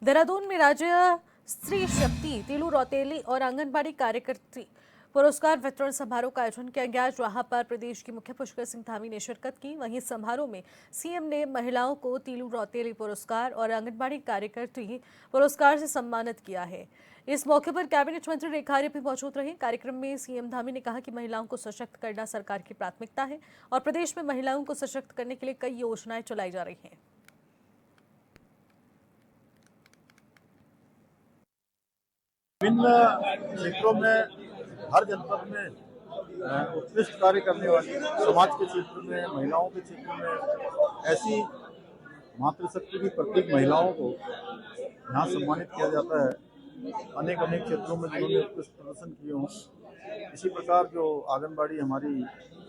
देहरादून में राज्य स्त्री शक्ति तीलू रौतेली और आंगनबाड़ी कार्यकर्ती पुरस्कार वितरण समारोह का आयोजन किया गया, जहां पर प्रदेश की मुख्य पुष्कर सिंह धामी ने शिरकत की। वहीं समारोह में सीएम ने महिलाओं को तीलू रौतेली पुरस्कार और आंगनबाड़ी कार्यकर्ती पुरस्कार से सम्मानित किया है। इस मौके पर कैबिनेट मंत्री रेखा आर्य भी मौजूद रहे। कार्यक्रम में सीएम धामी ने कहा कि महिलाओं को सशक्त करना सरकार की प्राथमिकता है और प्रदेश में महिलाओं को सशक्त करने के लिए कई योजनाएं चलाई जा रही हैं। विभिन्न क्षेत्रों में हर जनपद में उत्कृष्ट कार्य करने वाली समाज के क्षेत्र में, महिलाओं के क्षेत्र में ऐसी मातृशक्ति की प्रतीक महिलाओं को यहाँ सम्मानित किया जाता है। अनेक अनेक क्षेत्रों में जिन्होंने उत्कृष्ट प्रदर्शन किए हों, इसी प्रकार जो आंगनबाड़ी हमारी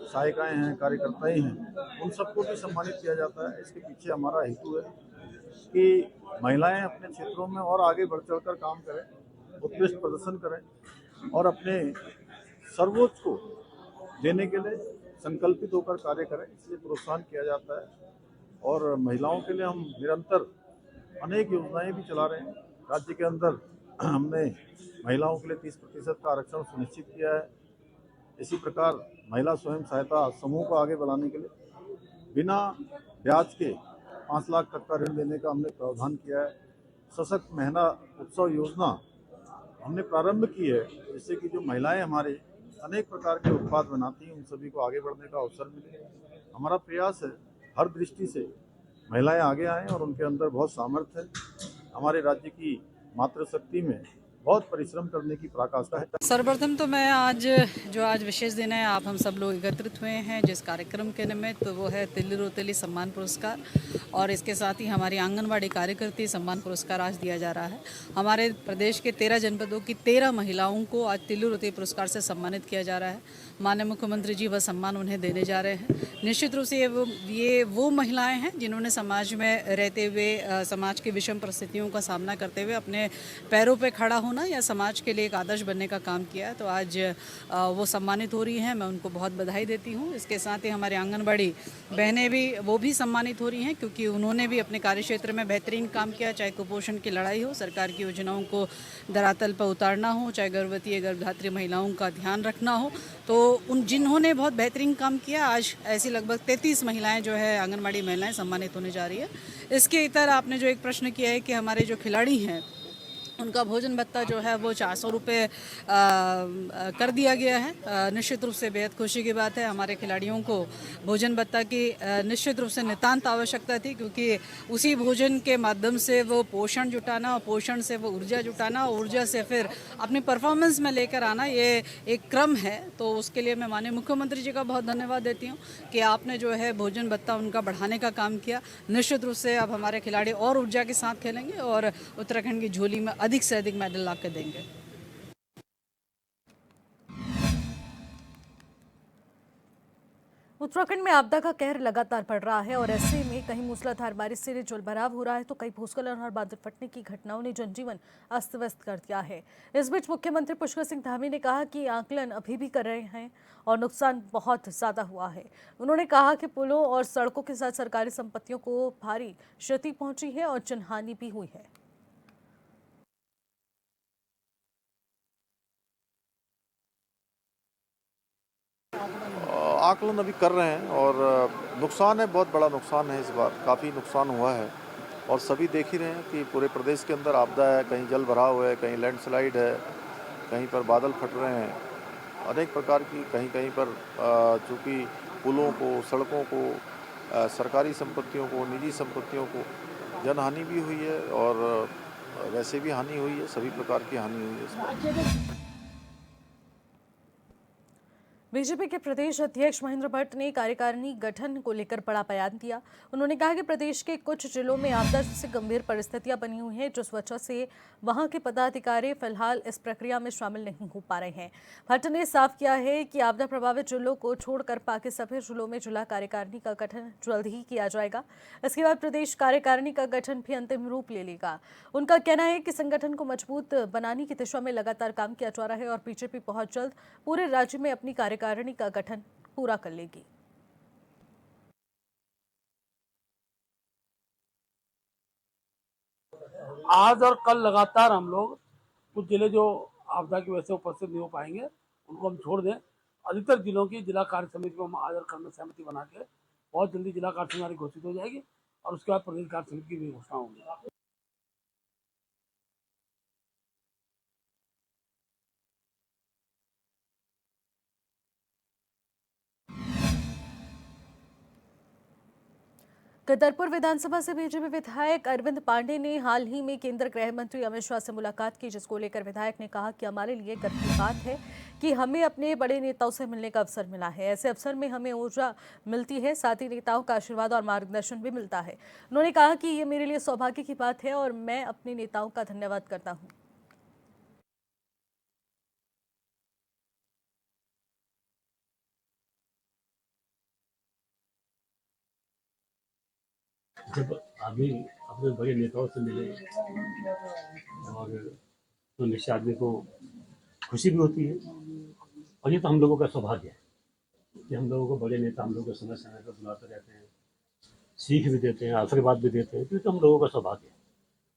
सहायिकाएँ हैं, कार्यकर्ताएँ हैं, उन सबको भी सम्मानित किया जाता है। इसके पीछे हमारा हेतु है कि महिलाएं अपने क्षेत्रों में और आगे बढ़ चढ़कर काम करें, उत्कृष्ट प्रदर्शन करें और अपने सर्वोच्च को देने के लिए संकल्पित होकर कार्य करें, इसलिए प्रोत्साहन किया जाता है। और महिलाओं के लिए हम निरंतर अनेक योजनाएं भी चला रहे हैं। राज्य के अंदर हमने महिलाओं के लिए 30% का आरक्षण सुनिश्चित किया है। इसी प्रकार महिला स्वयं सहायता समूह को आगे बढ़ाने के लिए बिना ब्याज के 5 लाख तक का ऋण देने का हमने प्रावधान किया है। सशक्त महिला उत्सव योजना हमने प्रारंभ की है, जिससे कि जो महिलाएं हमारे अनेक प्रकार के उत्पाद बनाती हैं, उन सभी को आगे बढ़ने का अवसर मिले। हमारा प्रयास है हर दृष्टि से महिलाएं आगे आएं और उनके अंदर बहुत सामर्थ्य है। हमारे राज्य की मातृशक्ति में बहुत परिश्रम करने की पराकाष्ठा है। सर्वप्रथम तो मैं आज विशेष दिन है, आप हम सब लोग एकत्रित हुए हैं जिस कार्यक्रम के निमित्त, तो वो है तिल्लू रौतेली सम्मान पुरस्कार और इसके साथ ही हमारी आंगनबाड़ी कार्यकर्ती सम्मान पुरस्कार आज दिया जा रहा है। हमारे प्रदेश के 13 जनपदों की 13 महिलाओं को आज तिल्लू रौतेली पुरस्कार से सम्मानित किया जा रहा है। माननीय मुख्यमंत्री जी वह सम्मान उन्हें देने जा रहे हैं। निश्चित रूप से ये वो महिलाएं हैं जिन्होंने समाज में रहते हुए, समाज की विषम परिस्थितियों का सामना करते हुए अपने पैरों पर खड़ा होना या समाज के लिए एक आदर्श बनने का काम किया है। तो आज वो सम्मानित हो रही हैं, मैं उनको बहुत बधाई देती हूँ। इसके साथ ही हमारे आंगनबाड़ी बहनें भी वो भी सम्मानित हो रही हैं, क्योंकि उन्होंने भी अपने कार्यक्षेत्र में बेहतरीन काम किया। चाहे कुपोषण की लड़ाई हो, सरकार की योजनाओं को धरातल पर उतारना हो, चाहे गर्भवती या गर्भधात्री महिलाओं का ध्यान रखना हो, तो जिन्होंने बहुत बेहतरीन काम किया, आज ऐसी लगभग 33 महिलाएं जो है आंगनबाड़ी महिलाएं सम्मानित होने जा रही है। इसके इतर आपने जो एक प्रश्न किया है कि हमारे जो खिलाड़ी हैं उनका भोजन भत्ता जो है वो 400 रुपये कर दिया गया है। निश्चित रूप से बेहद खुशी की बात है। हमारे खिलाड़ियों को भोजन भत्ता की निश्चित रूप से नितांत आवश्यकता थी, क्योंकि उसी भोजन के माध्यम से वो पोषण जुटाना और पोषण से वो ऊर्जा जुटाना और ऊर्जा से फिर अपनी परफॉर्मेंस में लेकर आना, ये एक क्रम है। तो उसके लिए मैं माननीय मुख्यमंत्री जी का बहुत धन्यवाद देती हूँ कि आपने जो है भोजन भत्ता उनका बढ़ाने का काम किया। निश्चित रूप से अब हमारे खिलाड़ी और ऊर्जा के साथ खेलेंगे और उत्तराखंड की झोली में अधिक से अधिक मेडल ला के देंगे। उत्तराखंड में आपदा का कहर लगातार बढ़ रहा है और ऐसे में कहीं मूसलाधार बारिश से जलभराव हो रहा है, तो कहीं भूस्खलन और बादल फटने की घटनाओं ने जनजीवन अस्त व्यस्त कर दिया है। इस बीच मुख्यमंत्री पुष्कर सिंह धामी ने कहा कि आकलन अभी भी कर रहे हैं और नुकसान बहुत ज्यादा हुआ है। उन्होंने कहा कि पुलों और सड़कों के साथ सरकारी संपत्तियों को भारी क्षति पहुंची है और जनहानि भी हुई है। आकलन अभी कर रहे हैं और नुकसान है, बहुत बड़ा नुकसान है। इस बार काफ़ी नुकसान हुआ है और सभी देख ही रहे हैं कि पूरे प्रदेश के अंदर आपदा है। कहीं जल भराव है, कहीं लैंडस्लाइड है, कहीं पर बादल फट रहे हैं, अनेक प्रकार की। कहीं कहीं पर चूँकि पुलों को, सड़कों को, सरकारी संपत्तियों को, निजी संपत्तियों को जनहानि भी हुई है और वैसे भी हानि हुई है। सभी प्रकार की हानि हुई है इस बार। बीजेपी के प्रदेश अध्यक्ष महेंद्र भट्ट ने कार्यकारिणी गठन को लेकर बड़ा बयान दिया। उन्होंने कहा कि प्रदेश के कुछ जिलों में आपदा से गंभीर परिस्थितियां बनी हुई हैं, जिस वजह से वहां के पदाधिकारी फिलहाल इस प्रक्रिया में शामिल नहीं हो पा रहे हैं। भट्ट ने साफ किया है कि आपदा प्रभावित जिलों को छोड़कर बाकी सभी जिलों में जिला कार्यकारिणी का गठन जल्द ही किया जाएगा। इसके बाद प्रदेश कार्यकारिणी का गठन भी अंतिम रूप ले लेगा। उनका कहना है कि संगठन को मजबूत बनाने की दिशा में लगातार काम किया जा रहा है और बीजेपी बहुत जल्द पूरे राज्य में अपनी कार्यकारिणी का गठन पूरा कर लेगी। आज और कल लगातार हम लोग कुछ जिले जो आपदा की वजह से उपस्थित नहीं हो पाएंगे उनको हम छोड़ दें। अधिकतर जिलों की जिला कार्य समिति को हम आज और कल में सहमति बना के बहुत जल्दी जिला कार्य समिति हमारी घोषित हो जाएगी और उसके बाद प्रदेश कार्य समिति की भी घोषणा होगी। छतरपुर विधानसभा से बीजेपी विधायक अरविंद पांडे ने हाल ही में केंद्रीय गृह मंत्री अमित शाह से मुलाकात की, जिसको लेकर विधायक ने कहा कि हमारे लिए गर्व की बात है कि हमें अपने बड़े नेताओं से मिलने का अवसर मिला है। ऐसे अवसर में हमें ऊर्जा मिलती है, साथ ही नेताओं का आशीर्वाद और मार्गदर्शन भी मिलता है। उन्होंने कहा कि ये मेरे लिए सौभाग्य की बात है और मैं अपने नेताओं का धन्यवाद करता हूँ। जब आदमी अपने बड़े नेताओं से मिले और तो निश्चय आदमी को खुशी भी होती है और ये तो हम लोगों का सौभाग्य है कि हम लोगों को बड़े नेता हम लोगों को समय समय पर बुलाते रहते हैं, सीख भी देते हैं, आशीर्वाद भी देते हैं, तो हम लोगों का सौभाग्य है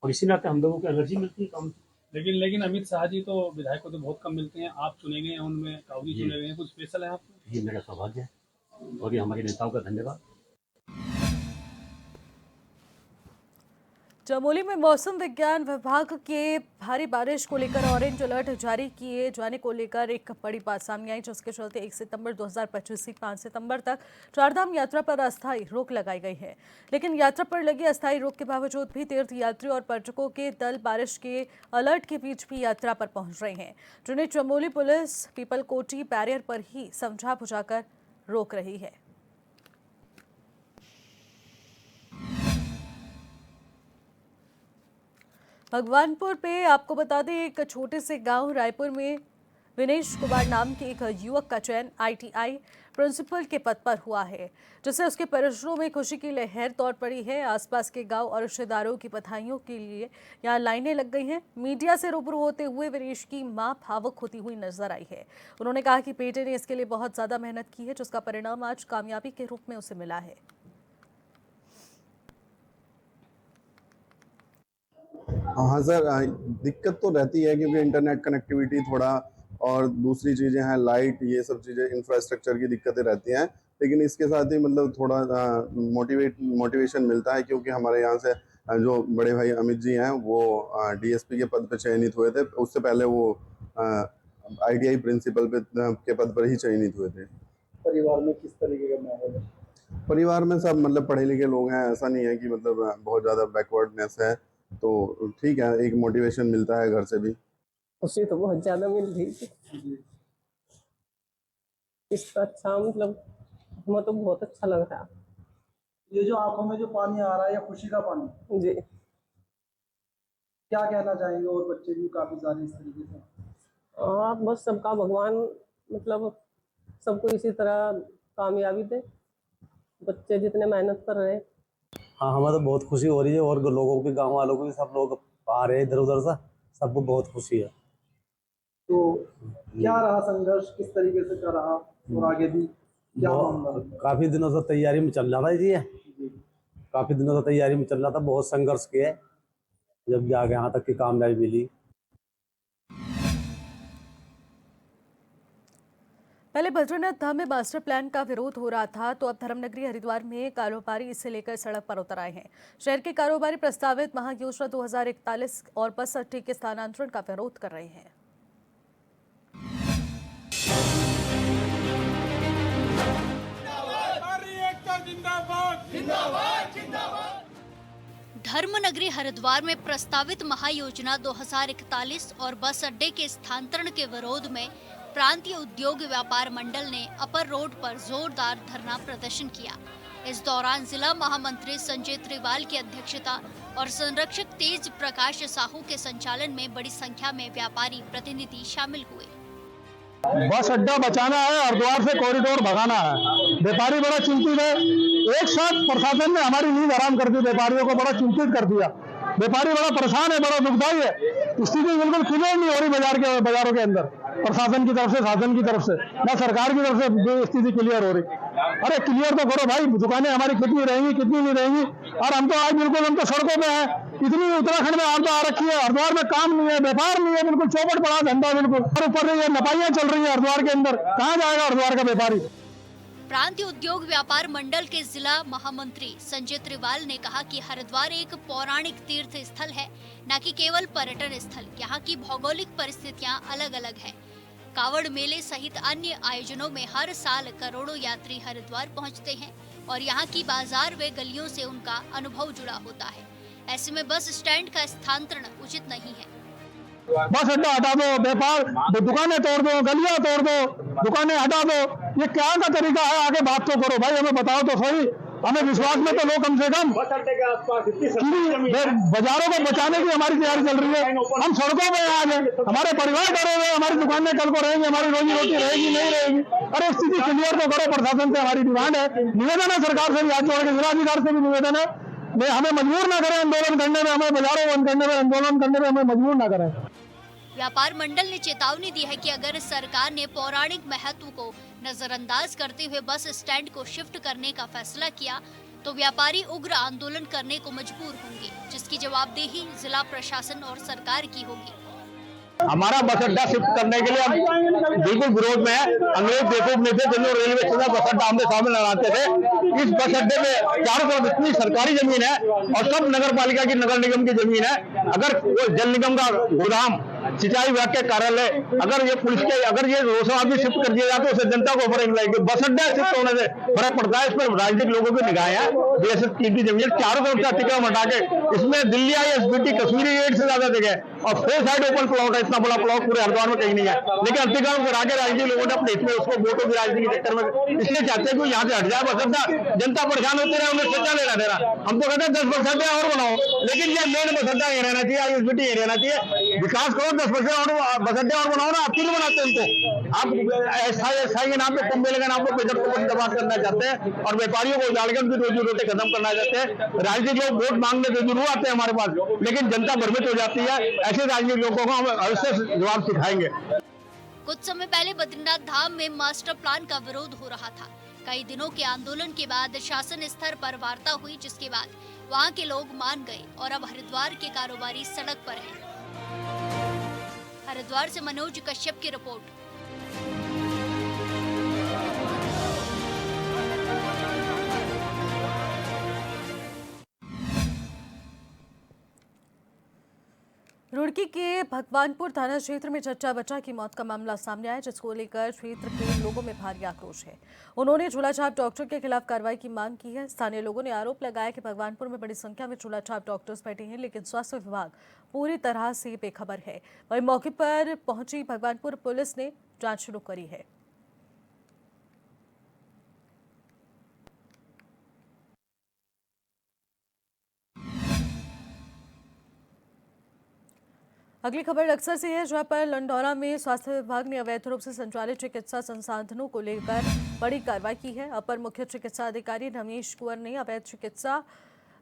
और इसी नाते हम लोगों को एनर्जी मिलती है काम। लेकिन अमित शाह जी तो विधायक को तो बहुत कम मिलते हैं, आप चुने गए हैं, उनमें काउदी चुने गए हैं, कुछ स्पेशल है आपको? ये मेरा सौभाग्य है और ये हमारे नेताओं का धन्यवाद। चमोली में मौसम विज्ञान विभाग के भारी बारिश को लेकर ऑरेंज अलर्ट जारी किए जाने को लेकर एक बड़ी बात सामने आई, जिसके चलते 1 सितंबर 2025 से 5 सितंबर तक चारधाम यात्रा पर अस्थायी रोक लगाई गई है। लेकिन यात्रा पर लगी अस्थायी रोक के बावजूद भी तीर्थ यात्री और पर्यटकों के दल बारिश के अलर्ट के बीच भी यात्रा पर पहुंच रहे हैं, जिन्हें चमोली पुलिस पीपलकोटी बैरियर पर ही समझा बुझाकर रोक रही है। भगवानपुर पे आपको बता दें, एक छोटे से गांव रायपुर में विनेश कुमार नाम के एक युवक का चयन ITI प्रिंसिपल के पद पर हुआ है, जिससे उसके परिजनों में खुशी की लहर दौड़ पड़ी है। आसपास के गांव और रिश्तेदारों की बधाइयों के लिए यहां लाइनें लग गई हैं। मीडिया से रूबरू होते हुए विनेश की मां भावुक होती हुई नजर आई है। उन्होंने कहा कि बेटे ने इसके लिए बहुत ज्यादा मेहनत की है, जिसका परिणाम आज कामयाबी के रूप में उसे मिला है। हाँ सर, दिक्कत तो रहती है क्योंकि इंटरनेट कनेक्टिविटी थोड़ा और दूसरी चीज़ें हैं, लाइट, ये सब चीज़ें, इंफ्रास्ट्रक्चर की दिक्कतें रहती हैं। लेकिन इसके साथ ही मतलब थोड़ा मोटिवेशन मिलता है क्योंकि हमारे यहाँ से जो बड़े भाई अमित जी हैं वो DSP के पद पे चयनित हुए थे। उससे पहले वो ITI प्रिंसिपल के पद पर ही चयनित हुए थे। परिवार में किस तरीके का माहौल है? परिवार में सब मतलब पढ़े लिखे लोग हैं, ऐसा नहीं है कि मतलब बहुत ज़्यादा बैकवर्डनेस है, तो ठीक है, एक मोटिवेशन मिलता है घर से भी। खुशी तो बहुत ज्यादा मिल रही थी। इसका अच्छा मतलब हमें तो बहुत अच्छा लग रहा। ये जो आंखों में जो पानी आ रहा है, या खुशी का पानी जी, क्या कहना चाहेंगे? और बच्चे भी काफी सारे इस तरीके से। आप बस सबका भगवान मतलब सबको इसी तरह कामयाबी दे, बच्चे जितने मेहनत कर रहे हैं। हाँ, हमें तो बहुत खुशी हो रही है और लोगों के, गांव वालों को भी, सब लोग आ रहे हैं इधर उधर से, सबको बहुत खुशी है। तो क्या रहा संघर्ष, किस तरीके से कर रहा और आगे भी क्या? काफी दिनों से तैयारी में चल रहा था जी, काफी दिनों से तैयारी में चल रहा था, बहुत संघर्ष किया जब जाके यहाँ तक की कामयाबी मिली। पहले बद्रीनाथ धाम में मास्टर प्लान का विरोध हो रहा था, तो अब धर्मनगरी हरिद्वार में कारोबारी इसे लेकर सड़क पर उतर आए हैं। शहर के कारोबारी प्रस्तावित महायोजना 2041 और बस अड्डे के स्थानांतरण का विरोध कर रहे हैं। धर्मनगरी हरिद्वार में प्रस्तावित महायोजना 2041 और बस अड्डे के स्थानांतरण के विरोध में प्रांतीय उद्योग व्यापार मंडल ने अपर रोड पर जोरदार धरना प्रदर्शन किया। इस दौरान जिला महामंत्री संजय त्रिवाल की अध्यक्षता और संरक्षक तेज प्रकाश साहू के संचालन में बड़ी संख्या में व्यापारी प्रतिनिधि शामिल हुए। बस अड्डा बचाना है, हरिद्वार से कॉरिडोर भगाना है। व्यापारी बड़ा चिंतित है। एक साथ प्रशासन ने हमारी नींद हराम कर दी, व्यापारियों को बड़ा चिंतित कर दिया। व्यापारी बड़ा परेशान है, बड़ा दुखदायी है। स्थिति बिल्कुल क्लियर नहीं हो रही बाजारों के अंदर, प्रशासन की तरफ से, शासन की तरफ से, न सरकार की तरफ से स्थिति क्लियर हो रही। अरे क्लियर तो करो भाई, दुकानें हमारी कितनी रहेंगी, कितनी नहीं रहेंगी। और हम तो आज बिल्कुल हम तो सड़कों पे हैं, इतनी उत्तराखंड में आपदा आ रखी है, हरिद्वार में काम नहीं है, व्यापार नहीं है, बिल्कुल चौपट पड़ा धंधा, बिल्कुल और ऊपर ये नपाइयां चल रही है हरिद्वार के अंदर, कहाँ जाएगा हरिद्वार का व्यापारी। प्रांतीय उद्योग व्यापार मंडल के जिला महामंत्री संजय त्रिवाल ने कहा कि हरिद्वार एक पौराणिक तीर्थ स्थल है, न कि केवल पर्यटन स्थल। यहाँ की भौगोलिक परिस्थितियाँ अलग अलग है। कावड़ मेले सहित अन्य आयोजनों में हर साल करोड़ों यात्री हरिद्वार पहुँचते हैं और यहाँ की बाजार व गलियों से उनका अनुभव जुड़ा होता है। ऐसे में बस स्टैंड का स्थानांतरण उचित नहीं है। बस अड्डा हटा दो, व्यापार दुकानें तोड़ दो, गलियां तोड़ दो, दुकानें हटा दो, ये क्या का तरीका है? आगे बात तो करो भाई, हमें बताओ तो सही, हमें विश्वास में तो लो कम से कम। बाजारों को बचाने की हमारी तैयारी चल रही है, हम सड़कों पे आज हैं, हमारे परिवार डरे हुए, हमारी दुकानें कल को रहेंगी, हमारी रोजी रोटी रहेगी नहीं रहेगी। अरे स्थिति क्लियर तो करो, प्रशासन से हमारी डिमांड है, निवेदन है सरकार से भी, हाथ जोड़ के जिलाधिकारी से भी निवेदन है, हमें मजबूर ना करें आंदोलन करने में, हमें बाजारों बंद करने में, आंदोलन करने में हमें मजबूर ना करें। व्यापार मंडल ने चेतावनी दी है कि अगर सरकार ने पौराणिक महत्व को नजरअंदाज करते हुए बस स्टैंड को शिफ्ट करने का फैसला किया तो व्यापारी उग्र आंदोलन करने को मजबूर होंगे, जिसकी जवाबदेही जिला प्रशासन और सरकार की होगी। हमारा बस अड्डा शिफ्ट करने के लिए हम बिल्कुल विरोध में है। अंग्रेज बेवकूफ नहीं थे जिन्होंने रेलवे स्टेशन बस अड्डा आमने सामने लगाते थे। इस बस अड्डे में चारों तरफ इतनी सरकारी जमीन है और सब नगर पालिका की, नगर निगम की जमीन है। अगर वो जल निगम का गोदाम, सिंचाई विभाग के कार्यालय, अगर ये पुलिस के, अगर ये रोसवा भी शिफ्ट कर दिया जाए तो उसे जनता को फर्क लगेगा। बस अड्डा शिफ्ट होने से फर्क पड़ता है। इस पर राजनीतिक लोगों की निगाहें हैं। बेशक कीमती जमीन चारों तरफ से अतिक्रमण हटा के इसमें दिल्ली आई एसबीटी कश्मीरी रेट से ज्यादा जगह और 4 साइड ओपन प्लॉट है। इतना बड़ा प्लॉट पूरे हरिद्वार में कहीं नहीं है, लेकिन अतिक्रमण करा के राजनीतिक लोगों ने अपने हित में उसको वोटों की राजनीति के चक्कर में इसलिए चाहते हैं कि यहाँ से हट जाए बस अड्डा। जनता परेशान होती रहे, उन्हें सच्चा लेना देना। हम तो कहते हैं 10 बस अड्डे और बनाओ, लेकिन ये मेन बस अड्डा ये रहना चाहिए, आईएसबीटी ये रहना चाहिए। विकास करो, 10% और बस अड्डे और बनाओ ना। आप क्यों बनाते हैं उनको? आप ऐसा के नाम पे, कुंभ मेले के नाम पे बजट को बर्बाद करना चाहते हैं और व्यापारियों को उजाड़ के उनकी रोजी रोटी खत्म करना चाहते हैं। राजनीतिक लोग वोट मांगने से जरूर आते हैं हमारे पास, लेकिन जनता भ्रमित हो जाती है। ऐसे राजनीतिक लोगों को हम अवश्य जवाब सिखाएंगे। कुछ समय पहले बद्रीनाथ धाम में मास्टर प्लान का विरोध हो रहा था। कई दिनों के आंदोलन के बाद शासन स्तर पर वार्ता हुई, जिसके बाद वहां के लोग मान गए और अब हरिद्वार के कारोबारी सड़क पर हैं। हरिद्वार से मनोज कश्यप की रिपोर्ट। रुड़की के भगवानपुर थाना क्षेत्र में जच्चा बच्चा की मौत का मामला सामने आया, जिसको लेकर क्षेत्र के लोगों में भारी आक्रोश है। उन्होंने झूलाछाप डॉक्टर के खिलाफ कार्रवाई की मांग की है। स्थानीय लोगों ने आरोप लगाया कि भगवानपुर में बड़ी संख्या में झूलाछाप डॉक्टर्स बैठे हैं, लेकिन स्वास्थ्य विभाग पूरी तरह से बेखबर है। वहीं मौके पर पहुंची भगवानपुर पुलिस ने जांच शुरू करी है। अगली खबर अक्सर से है, जहां पर लंडौरा में स्वास्थ्य विभाग ने अवैध रूप से संचालित चिकित्सा संसाधनों को लेकर बड़ी कार्रवाई की है। अपर मुख्य चिकित्सा अधिकारी रमेश कुंवर ने अवैध चिकित्सा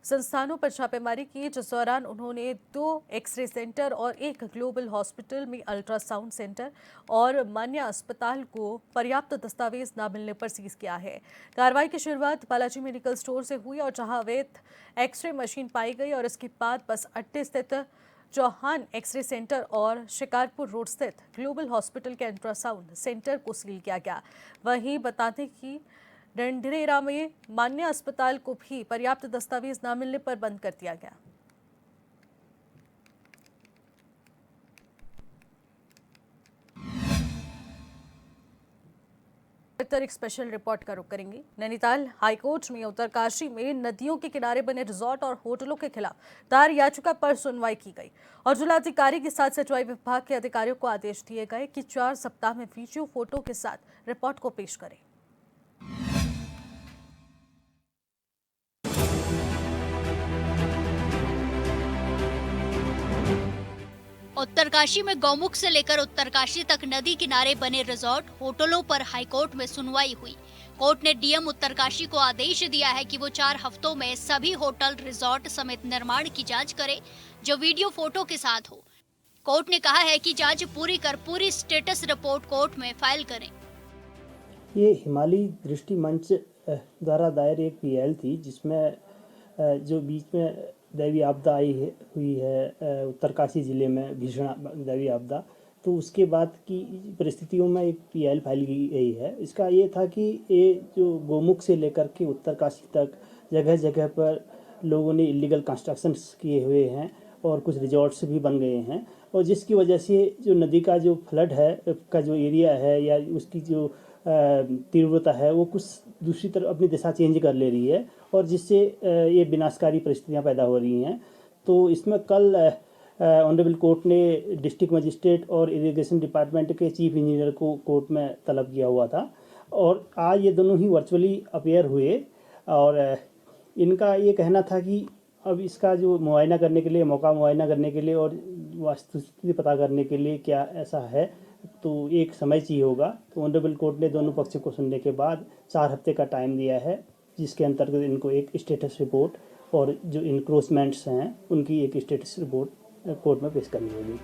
संस्थानों पर छापेमारी की, जिस दौरान उन्होंने 2 एक्सरे सेंटर और 1 ग्लोबल हॉस्पिटल में अल्ट्रासाउंड सेंटर और मान्य अस्पताल को पर्याप्त दस्तावेज न मिलने पर सीज किया है। कार्रवाई की शुरुआत बालाजी मेडिकल स्टोर से हुई और जहां अवैध एक्सरे मशीन पाई गई और इसके बाद बस अड्डे स्थित चौहान एक्सरे सेंटर और शिकारपुर रोड स्थित ग्लोबल हॉस्पिटल के अल्ट्रासाउंड सेंटर को सील किया गया। वहीं बता दें कि डंडरेरा में मान्य अस्पताल को भी पर्याप्त दस्तावेज न मिलने पर बंद कर दिया गया। एक स्पेशल रिपोर्ट का रुख करेंगे। नैनीताल हाईकोर्ट में उत्तरकाशी में नदियों के किनारे बने रिजॉर्ट और होटलों के खिलाफ दायर याचिका पर सुनवाई की गई और जिलाधिकारी के साथ सिंचाई विभाग के अधिकारियों को आदेश दिए गए कि 4 सप्ताह में वीडियो फोटो के साथ रिपोर्ट को पेश करें। उत्तरकाशी में गौमुख से लेकर उत्तरकाशी तक नदी किनारे बने रिजॉर्ट होटलों पर हाईकोर्ट में सुनवाई हुई। कोर्ट ने डीएम उत्तरकाशी को आदेश दिया है कि वो 4 हफ्तों में सभी होटल रिजॉर्ट समेत निर्माण की जांच करे जो वीडियो फोटो के साथ हो। कोर्ट ने कहा है कि जांच पूरी कर पूरी स्टेटस रिपोर्ट कोर्ट में फाइल करें। ये हिमालय दृष्टि मंच द्वारा दायर एक पीएल थी, जिसमें जो बीच में दैवीय आपदा हुई है उत्तरकाशी ज़िले में, भीषण दैवीय आपदा, तो उसके बाद की परिस्थितियों में एक पीआईएल फाइल की गई है। इसका ये था कि ये जो गोमुख से लेकर के उत्तरकाशी तक जगह जगह पर लोगों ने इलीगल कंस्ट्रक्शंस किए हुए हैं और कुछ रिजॉर्ट्स भी बन गए हैं, और जिसकी वजह से जो नदी का जो फ्लड है का जो एरिया है या उसकी जो तीव्रता है वो कुछ दूसरी तरफ अपनी दिशा चेंज कर ले रही है, और जिससे ये विनाशकारी परिस्थितियां पैदा हो रही हैं। तो इसमें कल ऑनरेबल कोर्ट ने डिस्ट्रिक्ट मजिस्ट्रेट और इरिगेशन डिपार्टमेंट के चीफ इंजीनियर को कोर्ट में तलब किया हुआ था, और आज ये दोनों ही वर्चुअली अपीयर हुए, और इनका ये कहना था कि अब इसका जो मुआयना करने के लिए, मौका मुआयना करने के लिए और वास्तुस्थिति पता करने के लिए क्या ऐसा है, तो एक समय चाहिए होगा। तो ऑनरेबल कोर्ट ने दोनों पक्ष को सुनने के बाद 4 हफ्ते का टाइम दिया है, जिसके अंतर्गत इनको एक स्टेटस रिपोर्ट और जो इंक्रोचमेंट्स हैं उनकी एक स्टेटस रिपोर्ट कोर्ट में पेश करनी होगी।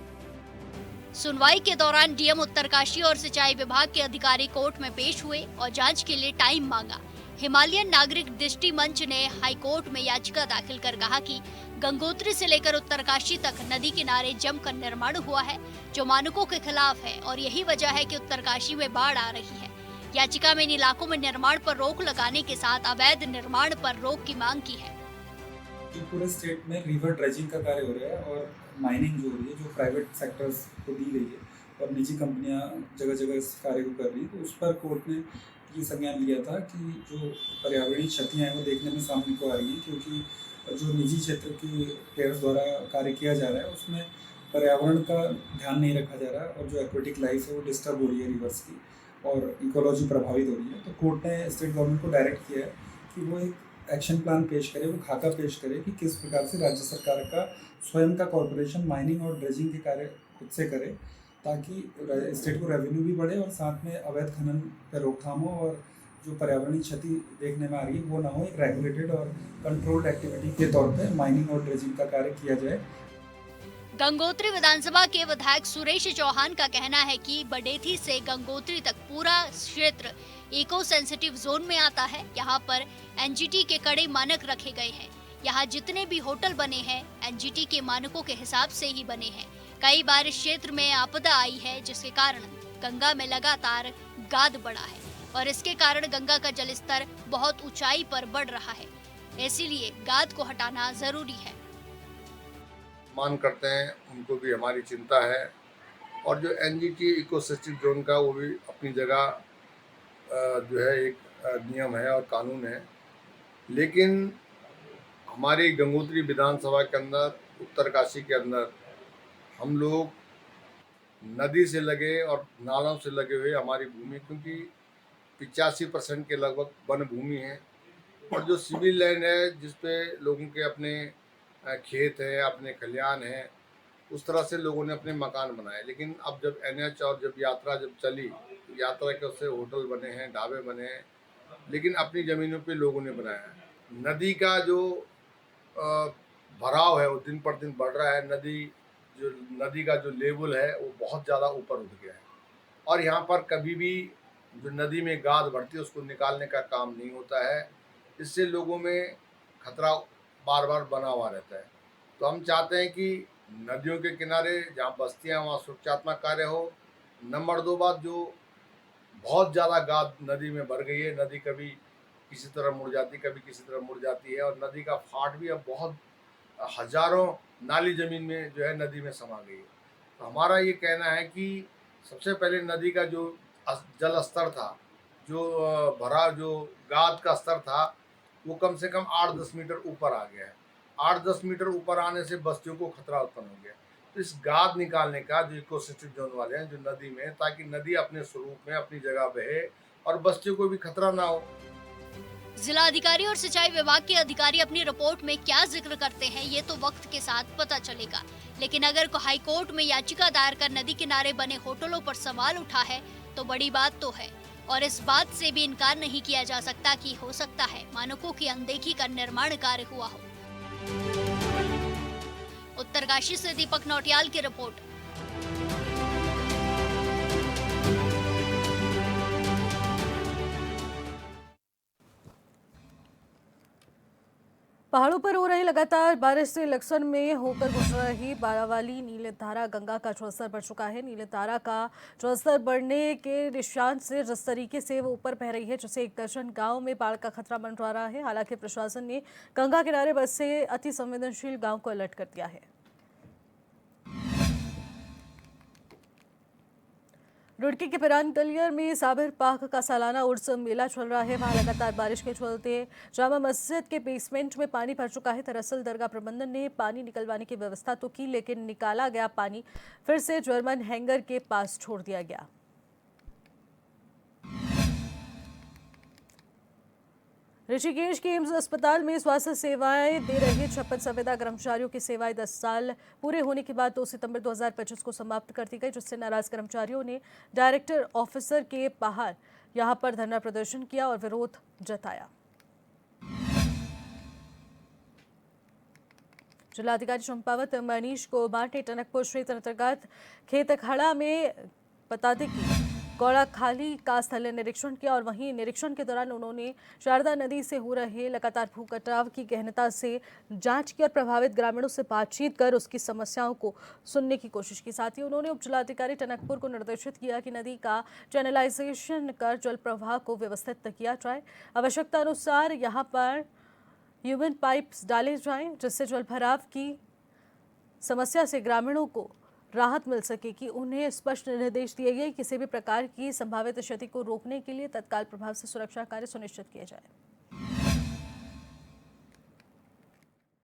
सुनवाई के दौरान डीएम उत्तरकाशी और सिंचाई विभाग के अधिकारी कोर्ट में पेश हुए और जांच के लिए टाइम मांगा। हिमालयन नागरिक दृष्टि मंच ने हाई कोर्ट में याचिका दाखिल कर कहा कि गंगोत्री से लेकर उत्तरकाशी तक नदी किनारे जमकर निर्माण हुआ है, जो मानकों के खिलाफ है, और यही वजह है कि उत्तरकाशी में बाढ़ आ रही है। याचिका में इन इलाकों में निर्माण पर रोक लगाने के साथ अवैध निर्माण पर रोक की मांग की है। पूरे स्टेट में रिवर ड्रेजिंग का कार्य हो रहा है और माइनिंग जो हो रही है, जो प्राइवेट सेक्टर्स को दी गई है और निजी कंपनियां जगह जगह इस कार्य को कर रही है, तो उस पर कोर्ट ने ये संज्ञान लिया था कि जो पर्यावरणीय क्षतियाँ हैं वो देखने में सामने को आ रही है, क्योंकि जो निजी क्षेत्र के प्लेयर्स द्वारा कार्य किया जा रहा है उसमें पर्यावरण का ध्यान नहीं रखा जा रहा और जो एक्वेटिक लाइफ है वो डिस्टर्ब हो रही है रिवर्स की, और इकोलॉजी प्रभावित हो रही है। तो कोर्ट ने स्टेट गवर्नमेंट को डायरेक्ट किया है कि वो एक एक्शन प्लान पेश करे, वो खाका पेश करे कि किस प्रकार से राज्य सरकार का स्वयं का कॉर्पोरेशन माइनिंग और ड्रेजिंग के कार्य खुद से करे, ताकि स्टेट को रेवेन्यू भी बढ़े और साथ में अवैध खनन पर रोकथाम हो और जो पर्यावरणीय क्षति देखने में आ रही है वो ना हो। एक रेगुलेटेड और कंट्रोल्ड एक्टिविटी के तौर पर माइनिंग और ड्रेजिंग का कार्य किया जाए। गंगोत्री विधानसभा के विधायक सुरेश चौहान का कहना है कि बडेथी से गंगोत्री तक पूरा क्षेत्र इको सेंसिटिव जोन में आता है। यहाँ पर एनजीटी के कड़े मानक रखे गए हैं। यहाँ जितने भी होटल बने हैं एनजीटी के मानकों के हिसाब से ही बने हैं। कई बार इस क्षेत्र में आपदा आई है, जिसके कारण गंगा में लगातार गाद बढ़ा है और इसके कारण गंगा का जलस्तर बहुत ऊंचाई पर बढ़ रहा है, इसीलिए गाद को हटाना जरूरी है। मान करते हैं, उनको भी हमारी चिंता है, और जो एनजीटी इकोसिस्टम जोन का वो भी अपनी जगह जो है एक नियम है और कानून है, लेकिन हमारी गंगोत्री विधानसभा के अंदर, उत्तरकाशी के अंदर हम लोग नदी से लगे और नालों से लगे हुए हमारी भूमि, क्योंकि 85% के लगभग वन भूमि है, और जो सिविल लैंड है जिसपे लोगों के अपने खेत हैं, अपने खलिहान हैं, उस तरह से लोगों ने अपने मकान बनाए। लेकिन अब जब एनएच और जब यात्रा चली, तो यात्रा के उससे होटल बने हैं, ढाबे बने हैं, लेकिन अपनी ज़मीनों पे लोगों ने बनाया है। नदी का जो भराव है वो दिन पर दिन बढ़ रहा है। नदी का जो लेवल है वो बहुत ज़्यादा ऊपर उठ गया है, और यहाँ पर कभी भी जो नदी में गाद बढ़ती है उसको निकालने का काम नहीं होता है। इससे लोगों में खतरा बार बार बना हुआ रहता है। तो हम चाहते हैं कि नदियों के किनारे जहाँ बस्तियाँ वहाँ सुरक्षात्मक कार्य हो। नंबर 2 बात, जो बहुत ज़्यादा गाद नदी में भर गई है, नदी कभी किसी तरह मुड़ जाती, कभी किसी तरह मुड़ जाती है, और नदी का फाट भी अब बहुत हजारों नाली ज़मीन में जो है नदी में समा गई है। तो हमारा ये कहना है कि सबसे पहले नदी का जो जल स्तर था, जो भरा जो गाद का स्तर था, वो कम से कम 8-10 मीटर ऊपर आ गया है। 8-10 मीटर ऊपर आने से बस्तियों को खतरा उत्पन्न हो गया। तो इस गाद निकालने का जो इकोसिस्टम जोन वाले हैं जो नदी में, ताकि नदी अपने स्वरूप में अपनी जगह बहे और बस्तियों को भी खतरा ना हो। जिला अधिकारी और सिंचाई विभाग के अधिकारी अपनी रिपोर्ट में क्या जिक्र करते हैं ये तो वक्त के साथ पता चलेगा, लेकिन अगर हाई कोर्ट में याचिका दायर कर नदी किनारे बने होटलों पर सवाल उठा है तो बड़ी बात तो है, और इस बात से भी इनकार नहीं किया जा सकता कि हो सकता है मानकों की अनदेखी कर निर्माण कार्य हुआ हो। उत्तरकाशी से दीपक नौटियाल की रिपोर्ट। पहाड़ों पर हो रही लगातार बारिश से लक्सर में होकर गुजर रही बारावाली नीलधारा गंगा का जलस्तर बढ़ चुका है। नीलधारा का जलस्तर बढ़ने के निशान से जिस तरीके से वो ऊपर बह रही है, जिससे एक दर्जन गांव में बाढ़ का खतरा मंडरा रहा है। हालांकि प्रशासन ने गंगा किनारे बसे अति संवेदनशील गांव को अलर्ट कर दिया है। रुड़की के पिरानकलियर में साबिर पाक का सालाना उर्स मेला चल रहा है। वहां लगातार बारिश के चलते जामा मस्जिद के बेसमेंट में पानी भर चुका है। दरअसल दरगाह प्रबंधन ने पानी निकलवाने की व्यवस्था तो की, लेकिन निकाला गया पानी फिर से जर्मन हैंगर के पास छोड़ दिया गया। ऋषिकेश के एम्स अस्पताल में स्वास्थ्य सेवाएं दे रहे 56 संविदा कर्मचारियों की सेवाएं 10 साल पूरे होने के बाद 2 सितंबर 2025 को समाप्त कर दी गई, जिससे नाराज कर्मचारियों ने डायरेक्टर ऑफिसर के बाहर यहां पर धरना प्रदर्शन किया और विरोध जताया। जिलाधिकारी चंपावत मनीष कुमार ने टनकपुर क्षेत्र अंतर्गत खेतखड़ा में बता दें कि गौड़ा खाली का स्थल निरीक्षण किया और वहीं निरीक्षण के दौरान उन्होंने शारदा नदी से हो रहे लगातार भू कटाव की गहनता से जांच की और प्रभावित ग्रामीणों से बातचीत कर उसकी समस्याओं को सुनने की कोशिश की। साथ ही उन्होंने उप जिलाधिकारी टनकपुर को निर्देशित किया कि नदी का चैनलाइजेशन कर जल प्रवाह को व्यवस्थित किया जाए। आवश्यकता अनुसार यहाँ पर ह्यूमन पाइप्स डाले जाएं, जिससे जल भराव की समस्या से ग्रामीणों को राहत मिल सकेगी। उन्हें स्पष्ट निर्देश दिए गए किसी भी प्रकार की संभावित क्षति को रोकने के लिए तत्काल प्रभाव से सुरक्षा कार्य सुनिश्चित किए जाए।